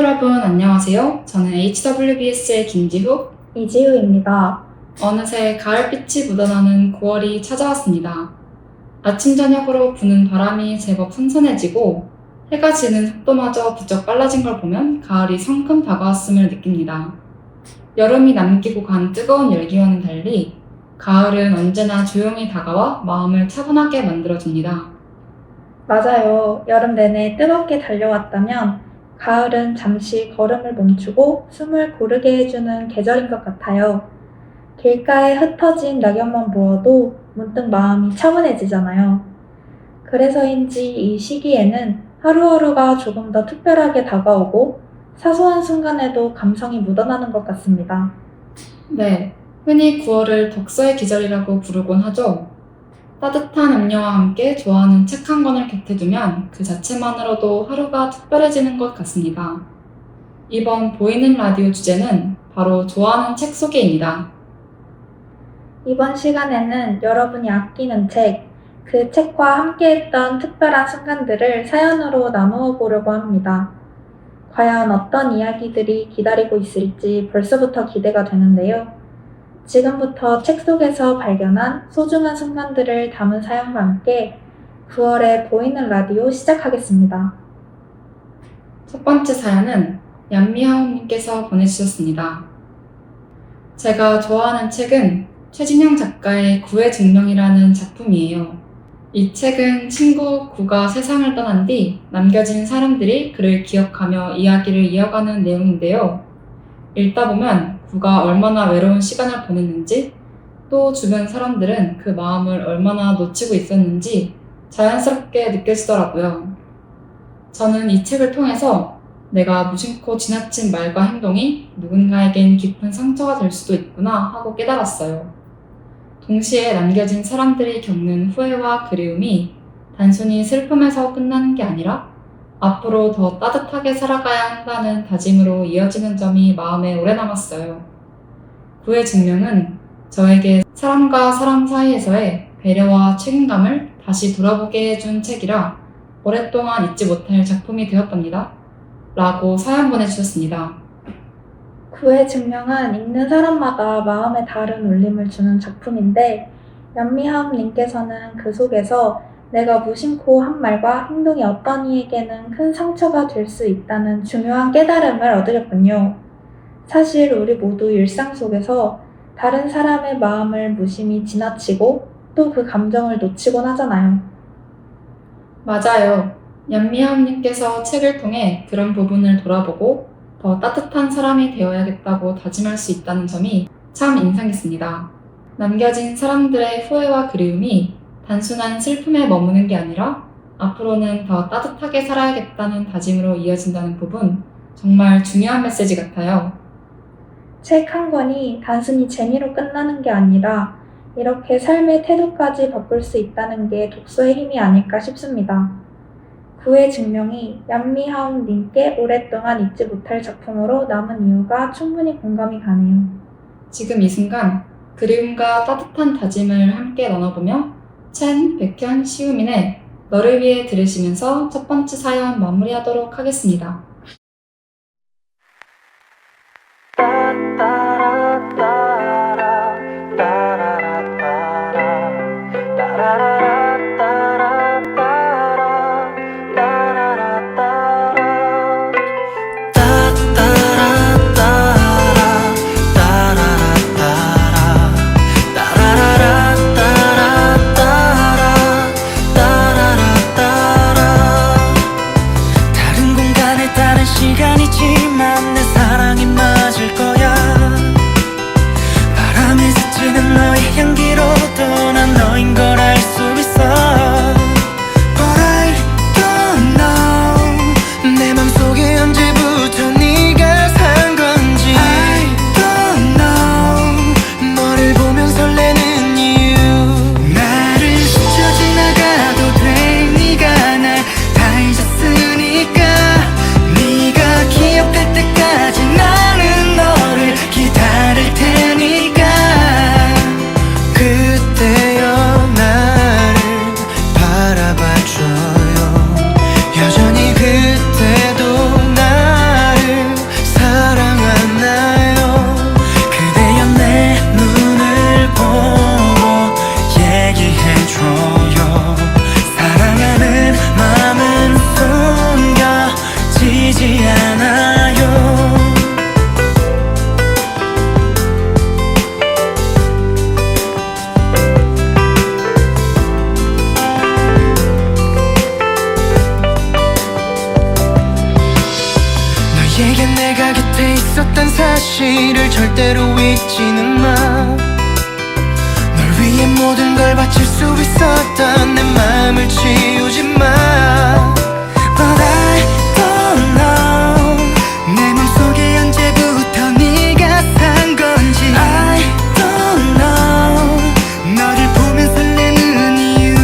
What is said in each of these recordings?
여러분 안녕하세요. 저는 HWBS의 김지후, 이지우입니다. 어느새 가을빛이 묻어나는 9월이 찾아왔습니다. 아침 저녁으로 부는 바람이 제법 선선해지고 해가 지는 속도마저 부쩍 빨라진 걸 보면 가을이 성큼 다가왔음을 느낍니다. 여름이 남기고 간 뜨거운 열기와는 달리 가을은 언제나 조용히 다가와 마음을 차분하게 만들어줍니다. 맞아요. 여름 내내 뜨겁게 달려왔다면 가을은 잠시 걸음을 멈추고 숨을 고르게 해주는 계절인 것 같아요. 길가에 흩어진 낙엽만 보아도 문득 마음이 차분해지잖아요. 그래서인지 이 시기에는 하루하루가 조금 더 특별하게 다가오고 사소한 순간에도 감성이 묻어나는 것 같습니다. 네, 흔히 9월을 독서의 계절이라고 부르곤 하죠. 따뜻한 음료와 함께 좋아하는 책 한 권을 곁에 두면 그 자체만으로도 하루가 특별해지는 것 같습니다. 이번 보이는 라디오 주제는 바로 좋아하는 책 소개입니다. 이번 시간에는 여러분이 아끼는 책, 그 책과 함께했던 특별한 순간들을 사연으로 나누어 보려고 합니다. 과연 어떤 이야기들이 기다리고 있을지 벌써부터 기대가 되는데요. 지금부터 책 속에서 발견한 소중한 순간들을 담은 사연과 함께 9월의 보이는 라디오 시작하겠습니다. 첫 번째 사연은 얀미하오님께서 보내주셨습니다. 제가 좋아하는 책은 최진영 작가의 구의 증명이라는 작품이에요. 이 책은 친구 구가 세상을 떠난 뒤 남겨진 사람들이 그를 기억하며 이야기를 이어가는 내용인데요. 읽다 보면 구가 얼마나 외로운 시간을 보냈는지, 또 주변 사람들은 그 마음을 얼마나 놓치고 있었는지 자연스럽게 느껴지더라고요. 저는 이 책을 통해서 내가 무심코 지나친 말과 행동이 누군가에겐 깊은 상처가 될 수도 있구나 하고 깨달았어요. 동시에 남겨진 사람들이 겪는 후회와 그리움이 단순히 슬픔에서 끝나는 게 아니라 앞으로 더 따뜻하게 살아가야 한다는 다짐으로 이어지는 점이 마음에 오래 남았어요. 구의 증명은 저에게 사람과 사람 사이에서의 배려와 책임감을 다시 돌아보게 해준 책이라 오랫동안 잊지 못할 작품이 되었답니다. 라고 사연 보내주셨습니다. 구의 증명은 읽는 사람마다 마음에 다른 울림을 주는 작품인데 연미하움님께서는 그 속에서 내가 무심코 한 말과 행동이 어떤 이에게는 큰 상처가 될 수 있다는 중요한 깨달음을 얻으셨군요. 사실 우리 모두 일상 속에서 다른 사람의 마음을 무심히 지나치고 또 그 감정을 놓치곤 하잖아요. 맞아요. 얀미하움님께서 책을 통해 그런 부분을 돌아보고 더 따뜻한 사람이 되어야겠다고 다짐할 수 있다는 점이 참 인상했습니다. 남겨진 사람들의 후회와 그리움이 단순한 슬픔에 머무는 게 아니라 앞으로는 더 따뜻하게 살아야겠다는 다짐으로 이어진다는 부분, 정말 중요한 메시지 같아요. 책 한 권이 단순히 재미로 끝나는 게 아니라 이렇게 삶의 태도까지 바꿀 수 있다는 게 독서의 힘이 아닐까 싶습니다. 구의 증명이 얀미하움님께 오랫동안 잊지 못할 작품으로 남은 이유가 충분히 공감이 가네요. 지금 이 순간 그리움과 따뜻한 다짐을 함께 나눠보며 첸, 백현, 시우민의 너를 위해 들으시면서 첫 번째 사연 마무리하도록 하겠습니다. 시간이지만 내 사랑이 맞을 거야. 바람에 스치는 너의 향기로도 난 너인 걸 알 수 사실을 절대로 잊지는 마. 널 위해 모든 걸 바칠 수 있었던 내 마음을 치우지 마. But I don't know 내 맘속에 언제부터 네가 산 건지. I don't know 너를 보면 설레는 이유.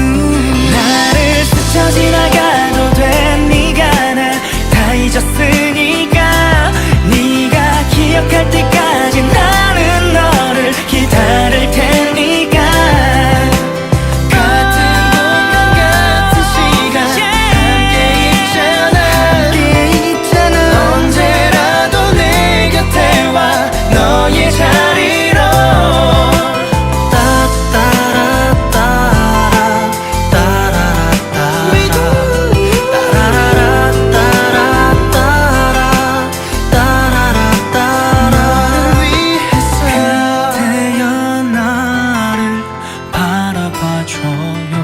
나를 스쳐 지나가도 돼. 네가 날 다 잊었으니까. 네가 기억할 때까지 나는 너를 기다릴 테니까. 같은 공간 같은 시간 함께 있잖아. 언제라도 내 곁에 와 너의 자리로. 너를 위해서 그대여 나를 바라봐줘요.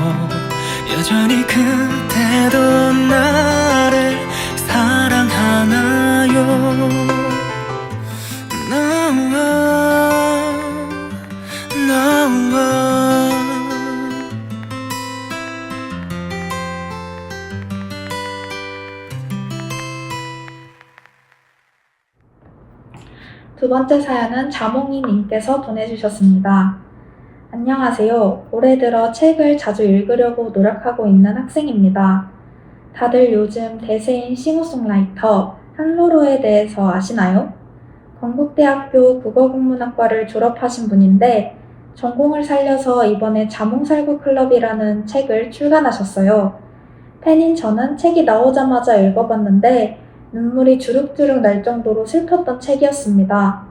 여전히 그대도 나를 사랑하나요? No, no. 두 번째 사연은 자몽이님께서 보내주셨습니다. 안녕하세요. 올해 들어 책을 자주 읽으려고 노력하고 있는 학생입니다. 다들 요즘 대세인 싱어송라이터 한로로에 대해서 아시나요? 건국대학교 국어국문학과를 졸업하신 분인데 전공을 살려서 이번에 자몽살구클럽이라는 책을 출간하셨어요. 팬인 저는 책이 나오자마자 읽어봤는데 눈물이 주룩주룩 날 정도로 슬펐던 책이었습니다.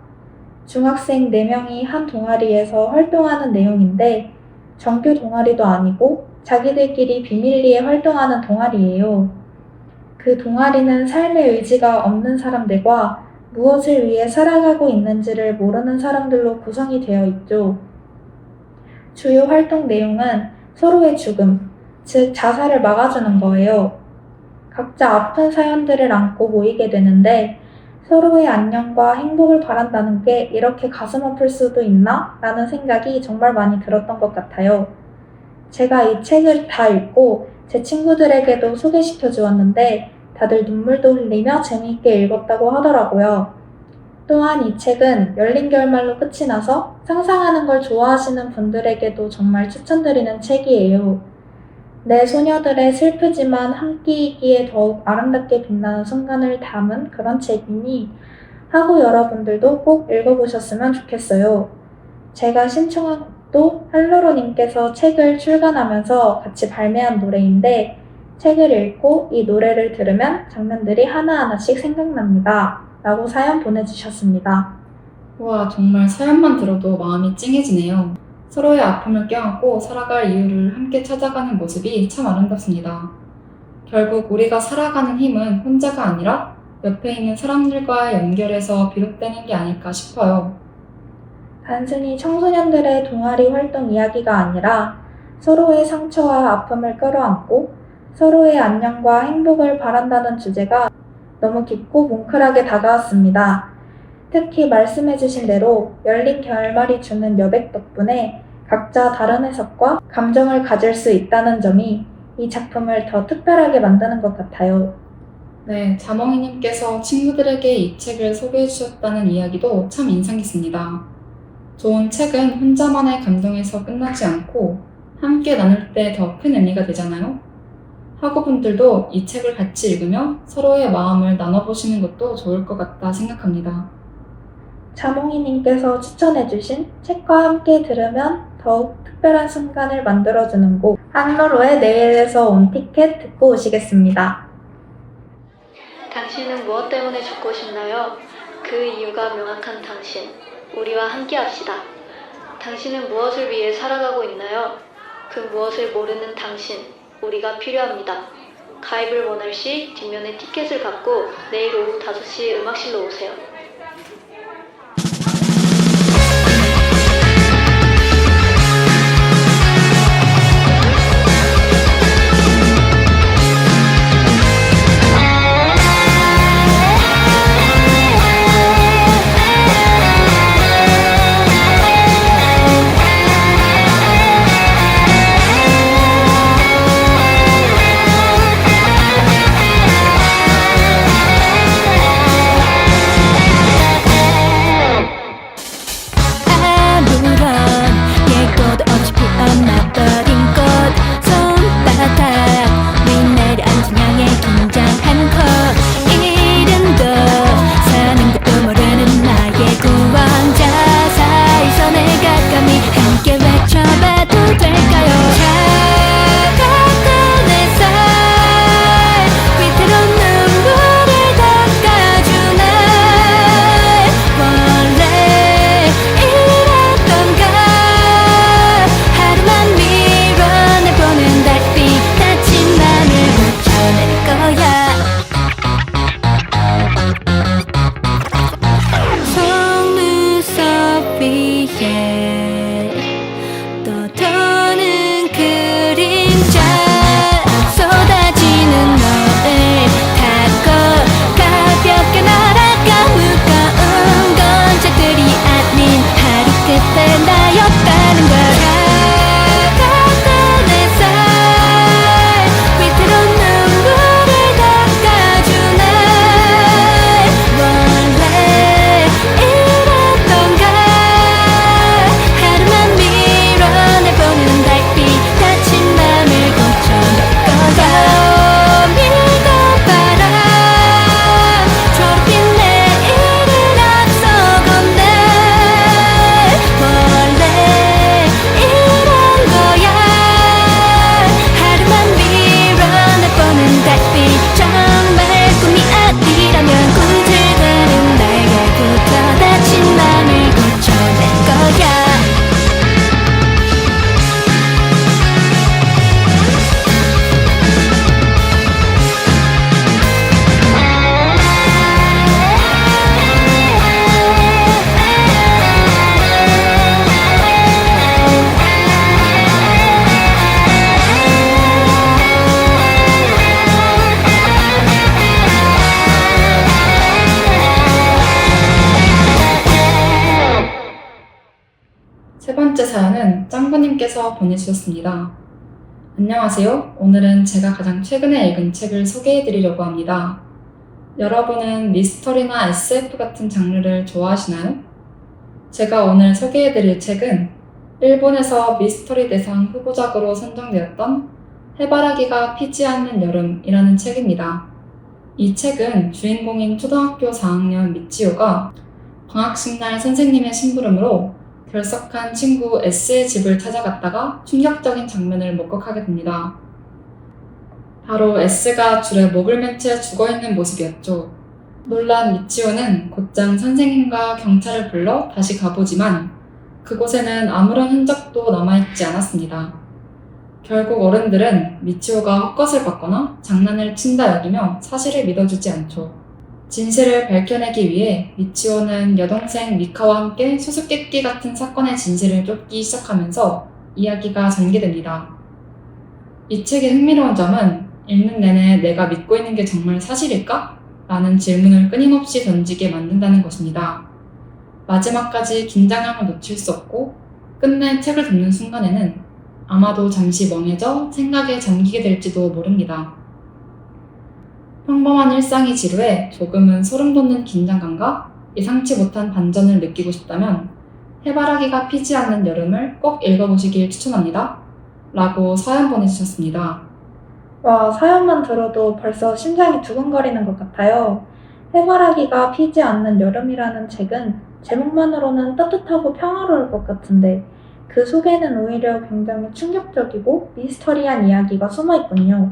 중학생 4명이 한 동아리에서 활동하는 내용인데 정규 동아리도 아니고 자기들끼리 비밀리에 활동하는 동아리예요. 그 동아리는 삶의 의지가 없는 사람들과 무엇을 위해 살아가고 있는지를 모르는 사람들로 구성이 되어 있죠. 주요 활동 내용은 서로의 죽음, 즉 자살을 막아주는 거예요. 각자 아픈 사연들을 안고 모이게 되는데 서로의 안녕과 행복을 바란다는 게 이렇게 가슴 아플 수도 있나? 라는 생각이 정말 많이 들었던 것 같아요. 제가 이 책을 다 읽고 제 친구들에게도 소개시켜 주었는데 다들 눈물도 흘리며 재미있게 읽었다고 하더라고요. 또한 이 책은 열린 결말로 끝이 나서 상상하는 걸 좋아하시는 분들에게도 정말 추천드리는 책이에요. 내 소녀들의 슬프지만 함께이기에 더욱 아름답게 빛나는 순간을 담은 그런 책이니 하고 여러분들도 꼭 읽어보셨으면 좋겠어요. 제가 신청한 곡도 한로로님께서 책을 출간하면서 같이 발매한 노래인데 책을 읽고 이 노래를 들으면 장면들이 하나하나씩 생각납니다. 라고 사연 보내주셨습니다. 와, 정말 사연만 들어도 마음이 찡해지네요. 서로의 아픔을 껴안고 살아갈 이유를 함께 찾아가는 모습이 참 아름답습니다. 결국 우리가 살아가는 힘은 혼자가 아니라 옆에 있는 사람들과의 연결에서 비롯되는 게 아닐까 싶어요. 단순히 청소년들의 동아리 활동 이야기가 아니라 서로의 상처와 아픔을 끌어안고 서로의 안녕과 행복을 바란다는 주제가 너무 깊고 뭉클하게 다가왔습니다. 특히 말씀해주신 대로 열린 결말이 주는 여백 덕분에 각자 다른 해석과 감정을 가질 수 있다는 점이 이 작품을 더 특별하게 만드는 것 같아요. 네, 자몽이님께서 친구들에게 이 책을 소개해 주셨다는 이야기도 참 인상 깊습니다. 좋은 책은 혼자만의 감동에서 끝나지 않고 함께 나눌 때 더 큰 의미가 되잖아요. 학우분들도 이 책을 같이 읽으며 서로의 마음을 나눠보시는 것도 좋을 것 같다 생각합니다. 자몽이님께서 추천해주신 책과 함께 들으면 더욱 특별한 순간을 만들어주는 곡 한로로의 내일에서 온 티켓 듣고 오시겠습니다. 당신은 무엇 때문에 죽고 싶나요? 그 이유가 명확한 당신, 우리와 함께합시다. 당신은 무엇을 위해 살아가고 있나요? 그 무엇을 모르는 당신, 우리가 필요합니다. 가입을 원할 시 뒷면에 티켓을 갖고 내일 오후 5시 음악실로 오세요. 사연은 짱구님께서 보내주셨습니다. 안녕하세요. 오늘은 제가 가장 최근에 읽은 책을 소개해드리려고 합니다. 여러분은 미스터리나 SF 같은 장르를 좋아하시나요? 제가 오늘 소개해드릴 책은 일본에서 미스터리 대상 후보작으로 선정되었던 해바라기가 피지 않는 여름이라는 책입니다. 이 책은 주인공인 초등학교 4학년 미치오가 방학식 날 선생님의 심부름으로 결석한 친구 S의 집을 찾아갔다가 충격적인 장면을 목격하게 됩니다. 바로 S가 줄에 목을 맨 채 죽어있는 모습이었죠. 놀란 미치오는 곧장 선생님과 경찰을 불러 다시 가보지만 그곳에는 아무런 흔적도 남아있지 않았습니다. 결국 어른들은 미치오가 헛것을 받거나 장난을 친다 여기며 사실을 믿어주지 않죠. 진실을 밝혀내기 위해 미치오는 여동생 미카와 함께 수수께끼 같은 사건의 진실을 쫓기 시작하면서 이야기가 전개됩니다. 이 책의 흥미로운 점은 읽는 내내 내가 믿고 있는 게 정말 사실일까? 라는 질문을 끊임없이 던지게 만든다는 것입니다. 마지막까지 긴장감을 놓칠 수 없고 끝내 책을 덮는 순간에는 아마도 잠시 멍해져 생각에 잠기게 될지도 모릅니다. 평범한 일상이 지루해 조금은 소름 돋는 긴장감과 예상치 못한 반전을 느끼고 싶다면 해바라기가 피지 않는 여름을 꼭 읽어보시길 추천합니다. 라고 사연 보내주셨습니다. 와, 사연만 들어도 벌써 심장이 두근거리는 것 같아요. 해바라기가 피지 않는 여름이라는 책은 제목만으로는 따뜻하고 평화로울 것 같은데 그 속에는 오히려 굉장히 충격적이고 미스터리한 이야기가 숨어 있군요.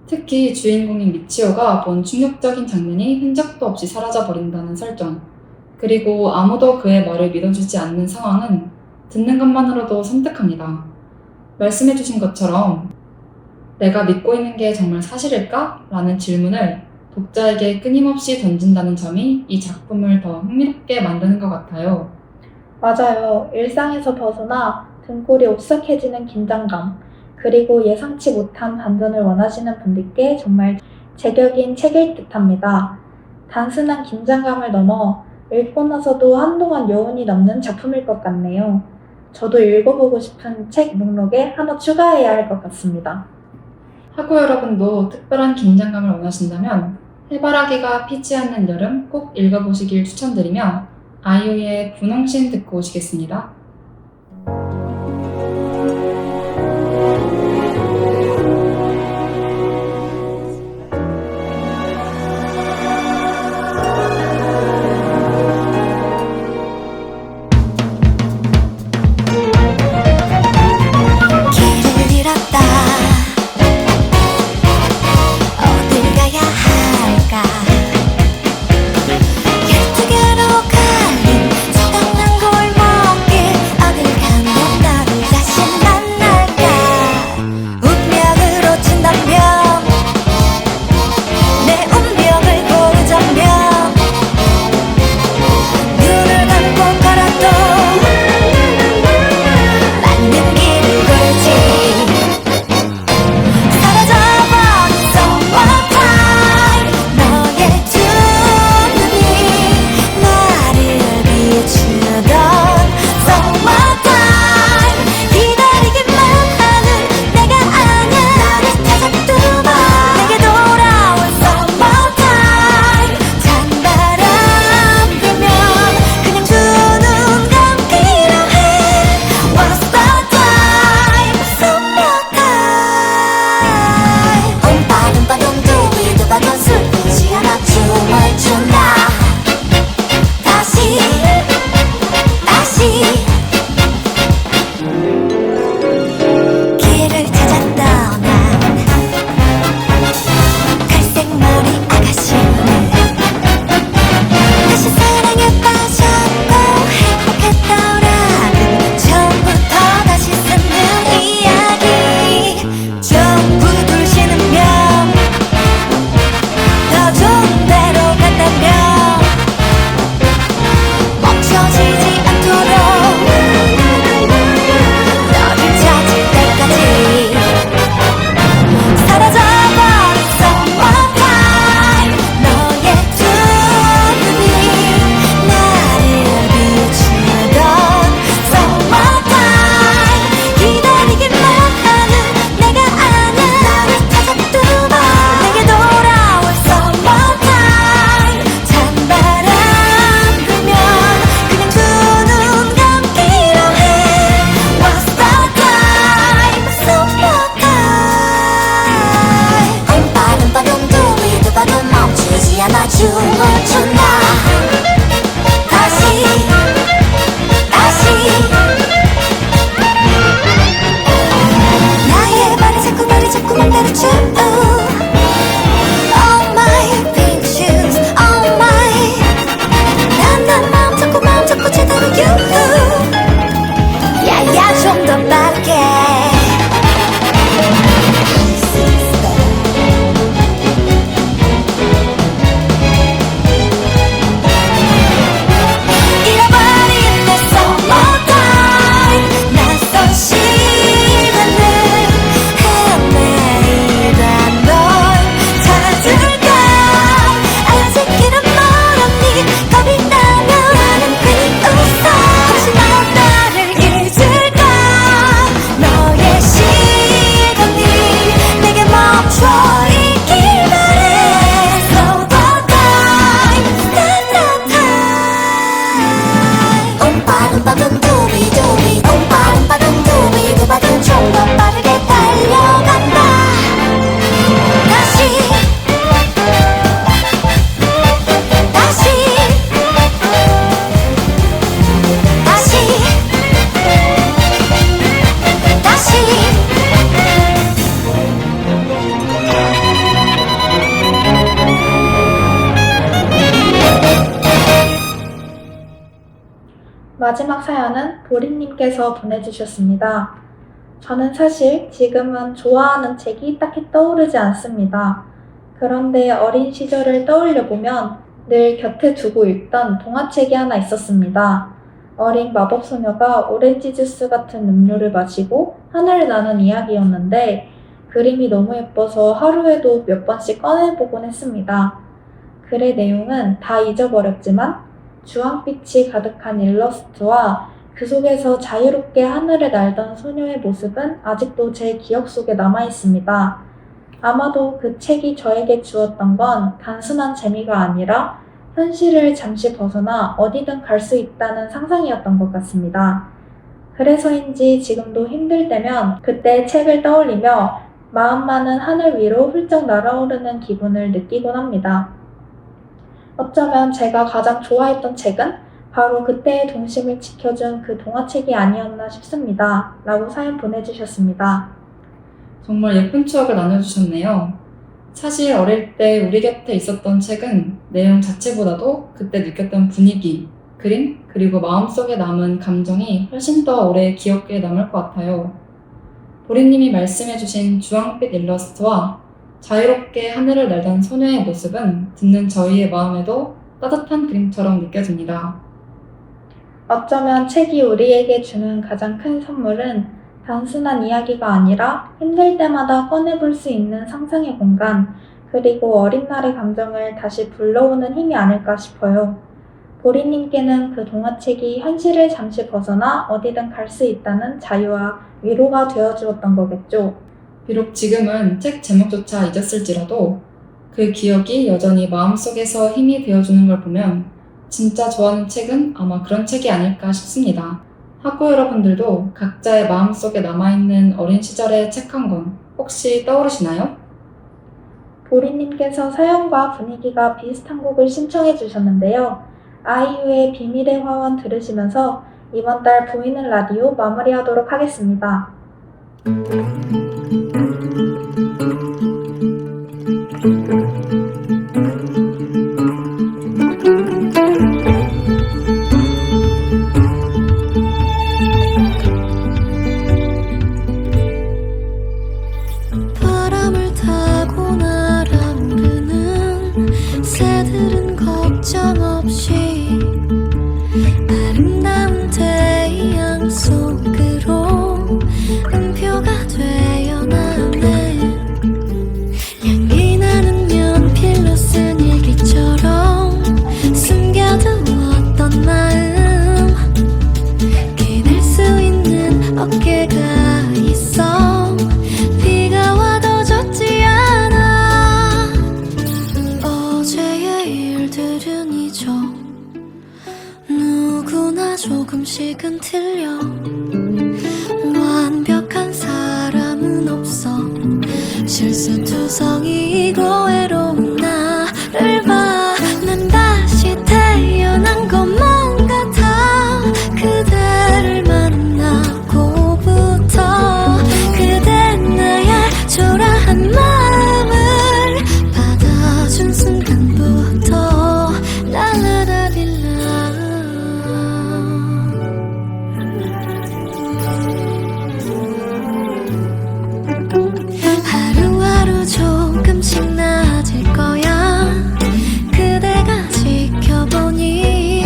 특히 주인공인 미치오가 본 충격적인 장면이 흔적도 없이 사라져버린다는 설정, 그리고 아무도 그의 말을 믿어주지 않는 상황은 듣는 것만으로도 섬뜩합니다. 말씀해주신 것처럼 내가 믿고 있는 게 정말 사실일까? 라는 질문을 독자에게 끊임없이 던진다는 점이 이 작품을 더 흥미롭게 만드는 것 같아요. 맞아요. 일상에서 벗어나 등골이 오싹해지는 긴장감, 그리고 예상치 못한 반전을 원하시는 분들께 정말 제격인 책일 듯합니다. 단순한 긴장감을 넘어 읽고 나서도 한동안 여운이 남는 작품일 것 같네요. 저도 읽어보고 싶은 책 목록에 하나 추가해야 할 것 같습니다. 하고 여러분도 특별한 긴장감을 원하신다면 해바라기가 피지 않는 여름 꼭 읽어보시길 추천드리며 아이유의 분홍신 듣고 오시겠습니다. 길을 잃었다 어딜 가야 할까 12개로 갈린 서당난 골목길 마지막 사연은 보리님께서 보내주셨습니다. 저는 사실 지금은 좋아하는 책이 딱히 떠오르지 않습니다. 그런데 어린 시절을 떠올려 보면 늘 곁에 두고 읽던 동화책이 하나 있었습니다. 어린 마법소녀가 오렌지 주스 같은 음료를 마시고 하늘을 나는 이야기였는데 그림이 너무 예뻐서 하루에도 몇 번씩 꺼내보곤 했습니다. 글의 내용은 다 잊어버렸지만 주황빛이 가득한 일러스트와 그 속에서 자유롭게 하늘을 날던 소녀의 모습은 아직도 제 기억 속에 남아있습니다. 아마도 그 책이 저에게 주었던 건 단순한 재미가 아니라 현실을 잠시 벗어나 어디든 갈 수 있다는 상상이었던 것 같습니다. 그래서인지 지금도 힘들 때면 그때 책을 떠올리며 마음만은 하늘 위로 훌쩍 날아오르는 기분을 느끼곤 합니다. 어쩌면 제가 가장 좋아했던 책은 바로 그때의 동심을 지켜준 그 동화책이 아니었나 싶습니다. 라고 사연 보내주셨습니다. 정말 예쁜 추억을 나눠주셨네요. 사실 어릴 때 우리 곁에 있었던 책은 내용 자체보다도 그때 느꼈던 분위기, 그림, 그리고 마음속에 남은 감정이 훨씬 더 오래 기억에 남을 것 같아요. 보리님이 말씀해주신 주황빛 일러스트와 자유롭게 하늘을 날던 소녀의 모습은 듣는 저희의 마음에도 따뜻한 그림처럼 느껴집니다. 어쩌면 책이 우리에게 주는 가장 큰 선물은 단순한 이야기가 아니라 힘들 때마다 꺼내볼 수 있는 상상의 공간, 그리고 어린 날의 감정을 다시 불러오는 힘이 아닐까 싶어요. 보리님께는 그 동화책이 현실을 잠시 벗어나 어디든 갈 수 있다는 자유와 위로가 되어주었던 거겠죠. 비록 지금은 책 제목조차 잊었을지라도 그 기억이 여전히 마음속에서 힘이 되어주는 걸 보면 진짜 좋아하는 책은 아마 그런 책이 아닐까 싶습니다. 학우 여러분들도 각자의 마음속에 남아있는 어린 시절의 책 한 권 혹시 떠오르시나요? 보리님께서 사연과 분위기가 비슷한 곡을 신청해 주셨는데요. 아이유의 비밀의 화원 들으시면서 이번 달 보이는 라디오 마무리하도록 하겠습니다. 바람을 타고 날아오르는 새들은 걱정 없이 아름다운 태양 속으로 음표가 되어 나네. 향기 나는 연필로 쓴 일기처럼 숨겨두었던 마음 기댈 수 있는 어깨가 있어. 비가 와도 젖지 않아. 어제의 일들은 잊어. 누구나 조금씩은 틀려. 완벽한 사람은 없어. 실수투성이고 외로운 나를 봐. 난 다시 태어난 것만 같아. 그대를 만나고부터 그대 나의 초라한 마음을 받아준 순간부터 랄라라릴라. 하루하루 조금씩 나아질 거야. 그대가 지켜보니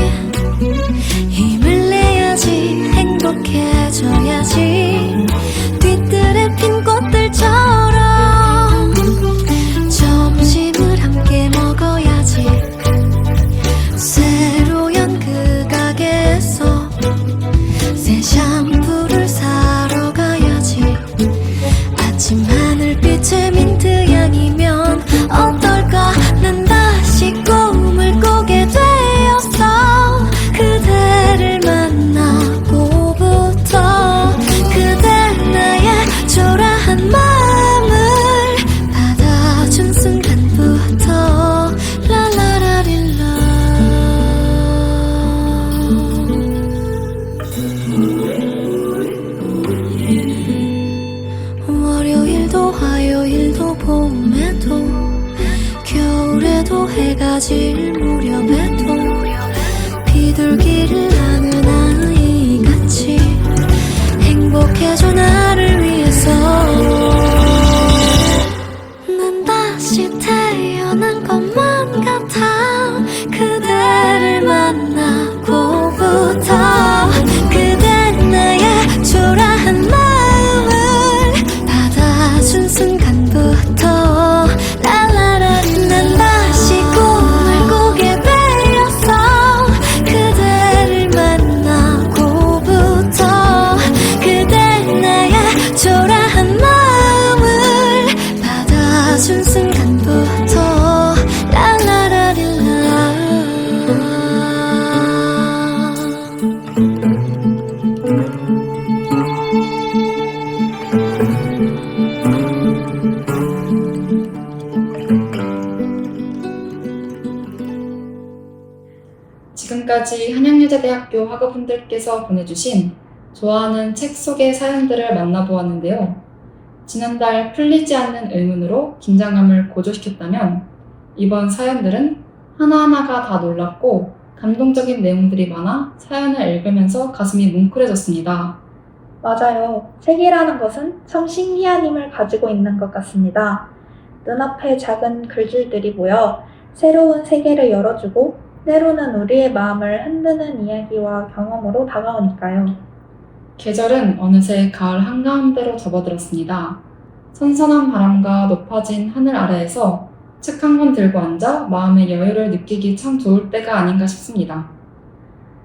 힘을 내야지. 행복해져야지. 뒤뜰에 핀 꽃들처럼 점심을 함께 먹어야지. 새로 연 그 가게에서 새 샴푸를 사러 가야지. 아침 하늘빛의 민트 향이면 어떨까. 난 다시 꿈을 꾸게 되었어. 그대를 만나고부터 그대 나의 초라한 마음을 받아준 순간부터 랄라라릴라. 월요일도 화요일도 봄에도 겨울에도 해가 질 무렵에도 비둘기를 하는 아이 행복해져 나를 위해서 난 다시 태어난 것만 같아 그대를 만나고부터 그대 나의 초라한 마음을 받아준 순간부터 랄라라리 난 다시 꿈을 꾸게 되었어 그대를 만나고부터 그대 나의 초라한 마음을 받아준 순간부터 랄라라릴라 지금까지 한양여자대학교 학우분들께서 보내주신 좋아하는 책 속의 사연들을 만나보았는데요. 지난달 풀리지 않는 의문으로 긴장감을 고조시켰다면 이번 사연들은 하나하나가 다 놀랍고 감동적인 내용들이 많아 사연을 읽으면서 가슴이 뭉클해졌습니다. 맞아요. 책이라는 것은 참 신기한 힘을 가지고 있는 것 같습니다. 눈앞에 작은 글줄들이 모여 새로운 세계를 열어주고 때로는 우리의 마음을 흔드는 이야기와 경험으로 다가오니까요. 계절은 어느새 가을 한가운데로 접어들었습니다. 선선한 바람과 높아진 하늘 아래에서 책 한 권 들고 앉아 마음의 여유를 느끼기 참 좋을 때가 아닌가 싶습니다.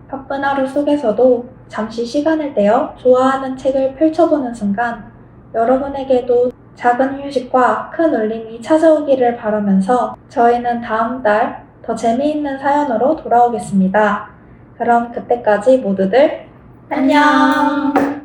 바쁜 하루 속에서도 잠시 시간을 떼어 좋아하는 책을 펼쳐보는 순간 여러분에게도 작은 휴식과 큰 울림이 찾아오기를 바라면서 저희는 다음 달 더 재미있는 사연으로 돌아오겠습니다. 그럼 그때까지 모두들 안녕!